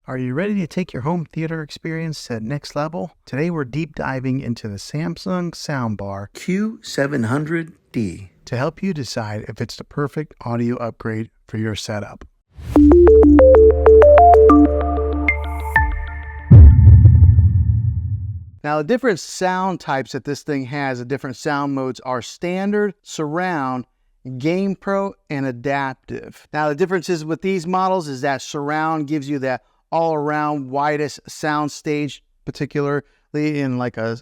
Are you ready to take your home theater experience to the next level? Today we're deep diving into the Samsung Soundbar Q700D to help you decide if it's the perfect audio upgrade for your setup. Now, the different sound types that this thing has, the different sound modes are standard, surround, Game Pro, and adaptive. Now, the differences with these models is that surround gives you that all-around widest sound stage, particularly in like a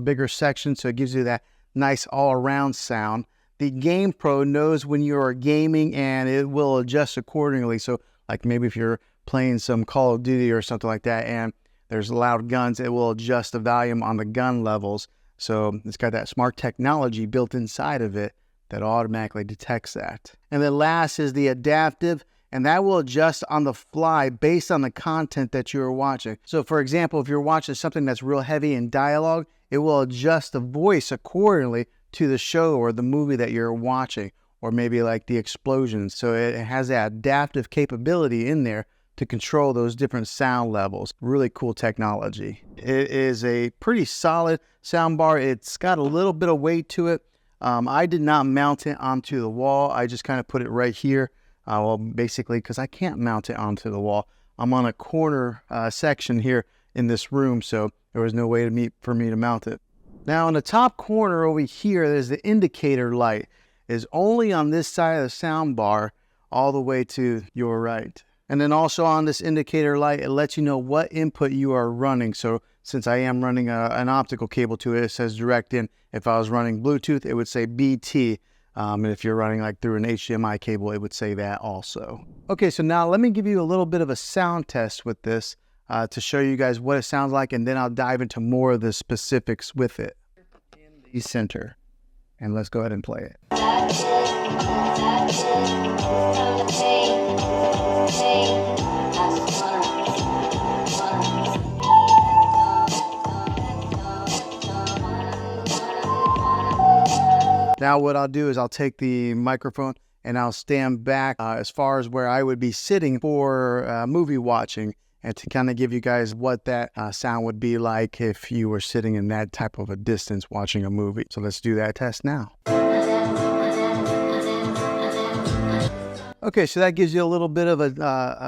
bigger section, so it gives you that nice all-around sound. The Game Pro knows when you are gaming and it will adjust accordingly. So like maybe if you're playing some Call of Duty or something like that and there's loud guns, it will adjust the volume on the gun levels. So it's got that smart technology built inside of it that automatically detects that. And then last is the adaptive, and that will adjust on the fly based on the content that you're watching. So for example, if you're watching something that's real heavy in dialogue, it will adjust the voice accordingly to the show or the movie that you're watching, or maybe like the explosions. So it has that adaptive capability in there to control those different sound levels. Really cool technology. It is a pretty solid soundbar. It's got a little bit of weight to it. I did not mount it onto the wall. I just kind of put it right here. Well, basically, because I can't mount it onto the wall. I'm on a corner section here in this room, so there was no way for me to mount it. Now, in the top corner over here, there's the indicator light. It's only on this side of the soundbar, all the way to your right. And then also on this indicator light, it lets you know what input you are running. So since I am running an optical cable to it, it says direct in. If I was running Bluetooth, it would say BT. And if you're running like through an HDMI cable, it would say that also. Okay, so now let me give you a little bit of a sound test with this to show you guys what it sounds like, and then I'll dive into more of the specifics with it. In the center, and let's go ahead and play it. Now what I'll do is I'll take the microphone and I'll stand back as far as where I would be sitting for movie watching, and to kind of give you guys what that sound would be like if you were sitting in that type of a distance watching a movie. So let's do that test now. Okay, so that gives you a little bit of an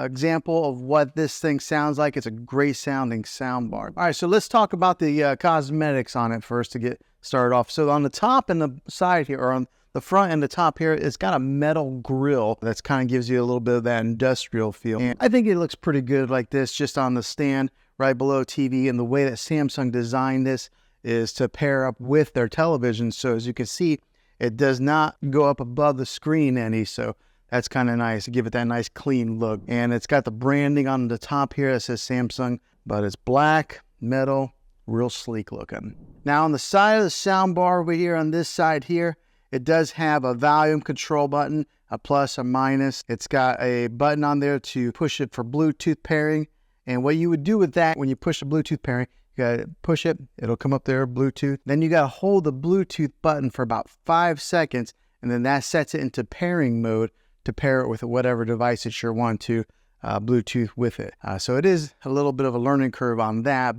example of what this thing sounds like. It's a great sounding soundbar. All right, so let's talk about the cosmetics on it first to get started off. So on the top and the side here, or on the front and the top here, it's got a metal grill that's kind of gives you a little bit of that industrial feel. And I think it looks pretty good like this, just on the stand right below TV. And the way that Samsung designed this is to pair up with their television. So as you can see, it does not go up above the screen any. So that's kind of nice to give it that nice clean look. And it's got the branding on the top here that says Samsung, but it's black, metal, real sleek looking. Now on the side of the soundbar over here, on this side here, it does have a volume control button, a plus, a minus. It's got a button on there to push it for Bluetooth pairing. And what you would do with that, when you push the Bluetooth pairing, you gotta push it, it'll come up there, Bluetooth. Then you gotta hold the Bluetooth button for about 5 seconds, and then that sets it into pairing mode to pair it with whatever device that you want to Bluetooth with it. So it is a little bit of a learning curve on that,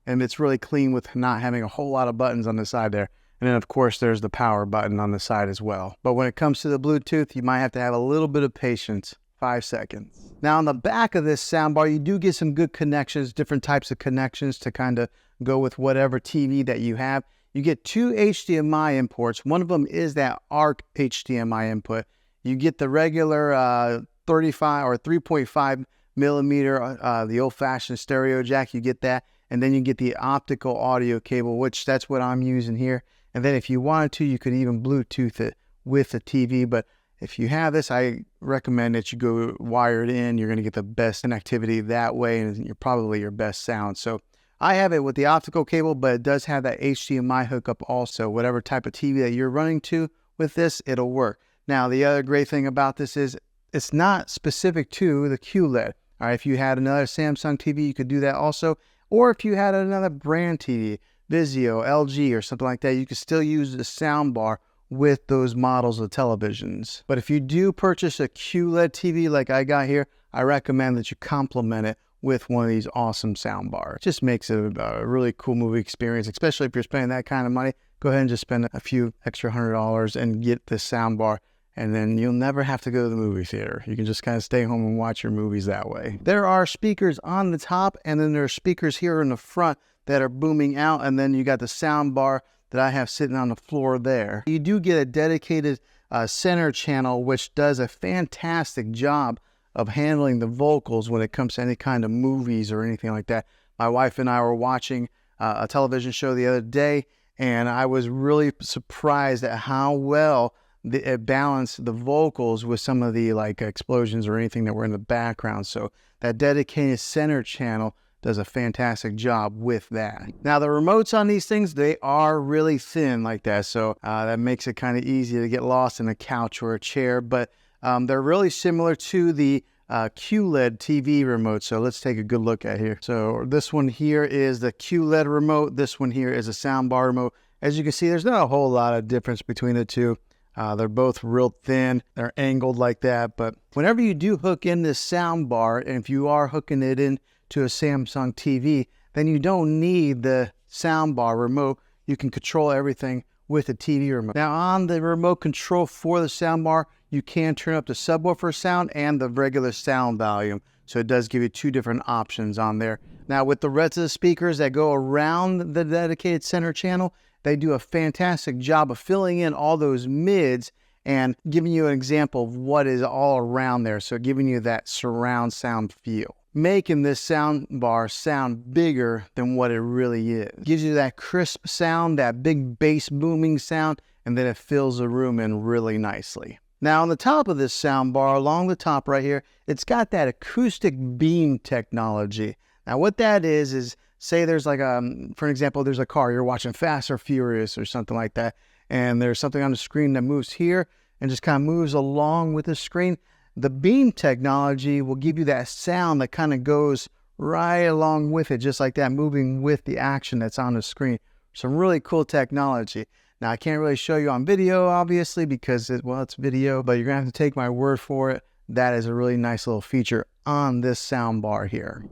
and it's really clean with not having a whole lot of buttons on the side there. And then of course there's the power button on the side as well. But when it comes to the Bluetooth, you might have to have a little bit of patience. 5 seconds. Now on the back of this soundbar, you do get some good connections, different types of connections to kind of go with whatever TV that you have. You get 2 HDMI imports. One of them is that ARC HDMI input. You get the regular 35 or 3.5 millimeter, the old-fashioned stereo jack. You get that. And then you get the optical audio cable, which that's what I'm using here. And then if you wanted to, you could even Bluetooth it with the TV. But if you have this, I recommend that you go wired in. You're going to get the best connectivity that way, and you're probably your best sound. So I have it with the optical cable, but it does have that HDMI hookup also. Whatever type of TV that you're running to with this, it'll work. Now, the other great thing about this is it's not specific to the QLED. All right, if you had another Samsung TV, you could do that also. Or if you had another brand TV, Vizio, LG, or something like that, you could still use the soundbar with those models of televisions. But if you do purchase a QLED TV like I got here, I recommend that you complement it with one of these awesome sound bars. Just makes it a really cool movie experience, especially if you're spending that kind of money. Go ahead and just spend a few extra $100 and get this sound bar, and then you'll never have to go to the movie theater. You can just kind of stay home and watch your movies that way. There are speakers on the top, and then there are speakers here in the front that are booming out, and then you got the sound bar that I have sitting on the floor there. You do get a dedicated center channel, which does a fantastic job of handling the vocals when it comes to any kind of movies or anything like that. My wife and I were watching a television show the other day, and I was really surprised at how well it balanced the vocals with some of the like explosions or anything that were in the background. So that dedicated center channel does a fantastic job with that. Now the remotes on these things, they are really thin like that, so that makes it kind of easy to get lost in a couch or a chair, but they're really similar to the QLED TV remote. So let's take a good look at here. So this one here is the QLED remote. This one here is a soundbar remote. As you can see, there's not a whole lot of difference between the two. They're both real thin. They're angled like that. But whenever you do hook in this soundbar, and if you are hooking it in to a Samsung TV, then you don't need the soundbar remote. You can control everything with the TV remote. Now on the remote control for the soundbar, you can turn up the subwoofer sound and the regular sound volume. So it does give you two different options on there. Now with the rest of the speakers that go around the dedicated center channel, they do a fantastic job of filling in all those mids and giving you an example of what is all around there. So giving you that surround sound feel, making this sound bar sound bigger than what it really is. Gives you that crisp sound, that big bass booming sound, and then it fills the room in really nicely. Now on the top of this sound bar, along the top right here, it's got that acoustic beam technology. Now what that is say there's like for an example, there's a car, you're watching Fast or Furious or something like that, and there's something on the screen that moves here and just kind of moves along with the screen. The beam technology will give you that sound that kind of goes right along with it, just like that, moving with the action that's on the screen. Some really cool technology. Now, I can't really show you on video, obviously, because it's video, but you're going to have to take my word for it. That is a really nice little feature on this sound bar here.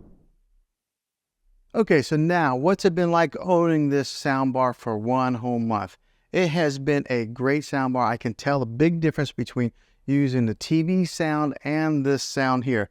Okay, so now, what's it been like owning this sound bar for one whole month? It has been a great sound bar. I can tell the big difference between using the TV sound and this sound here.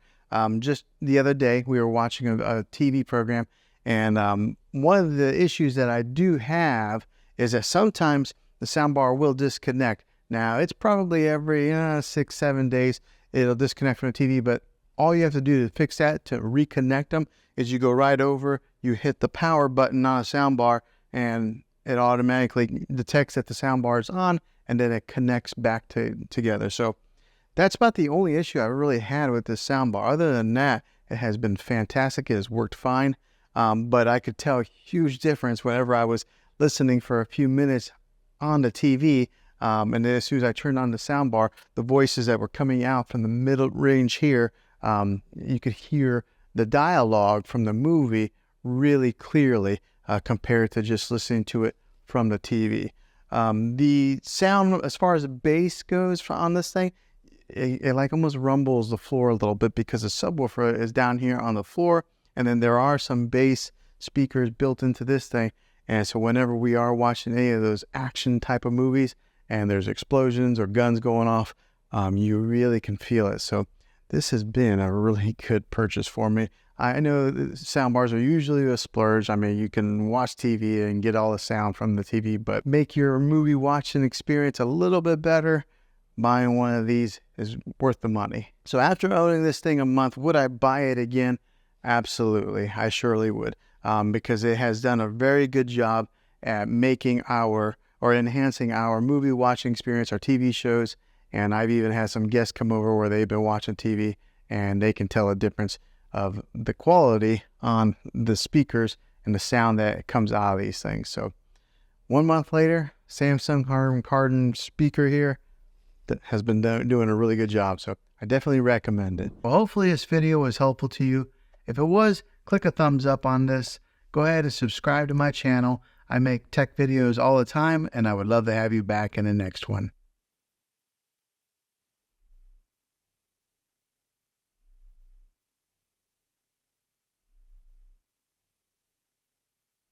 Just the other day, we were watching a TV program, and one of the issues that I do have is that sometimes the soundbar will disconnect. Now, it's probably every 6-7 days it'll disconnect from the TV, but all you have to do to fix that, to reconnect them, is you go right over, you hit the power button on a soundbar, and it automatically detects that the soundbar is on, and then it connects back together. So that's about the only issue I've really had with this soundbar. Other than that, it has been fantastic. It has worked fine, but I could tell a huge difference whenever I was listening for a few minutes on the TV, and then as soon as I turned on the soundbar, the voices that were coming out from the middle range here, you could hear the dialogue from the movie really clearly compared to just listening to it from the TV. The sound, as far as the bass goes on this thing, it like almost rumbles the floor a little bit because the subwoofer is down here on the floor, and then there are some bass speakers built into this thing. And so whenever we are watching any of those action type of movies and there's explosions or guns going off, you really can feel it. So this has been a really good purchase for me. I know soundbars are usually a splurge. I mean, you can watch TV and get all the sound from the TV, but make your movie watching experience a little bit better. Buying one of these is worth the money. So after owning this thing a month, would I buy it again? Absolutely, I surely would. Because it has done a very good job at making enhancing our movie watching experience, our TV shows. And I've even had some guests come over where they've been watching TV and they can tell a difference of the quality on the speakers and the sound that comes out of these things. So 1 month later, Samsung Cardin speaker here that has been doing a really good job. So I definitely recommend it. Well, hopefully this video was helpful to you. If it was, click a thumbs up on this. Go ahead and subscribe to my channel. I make tech videos all the time, and I would love to have you back in the next one.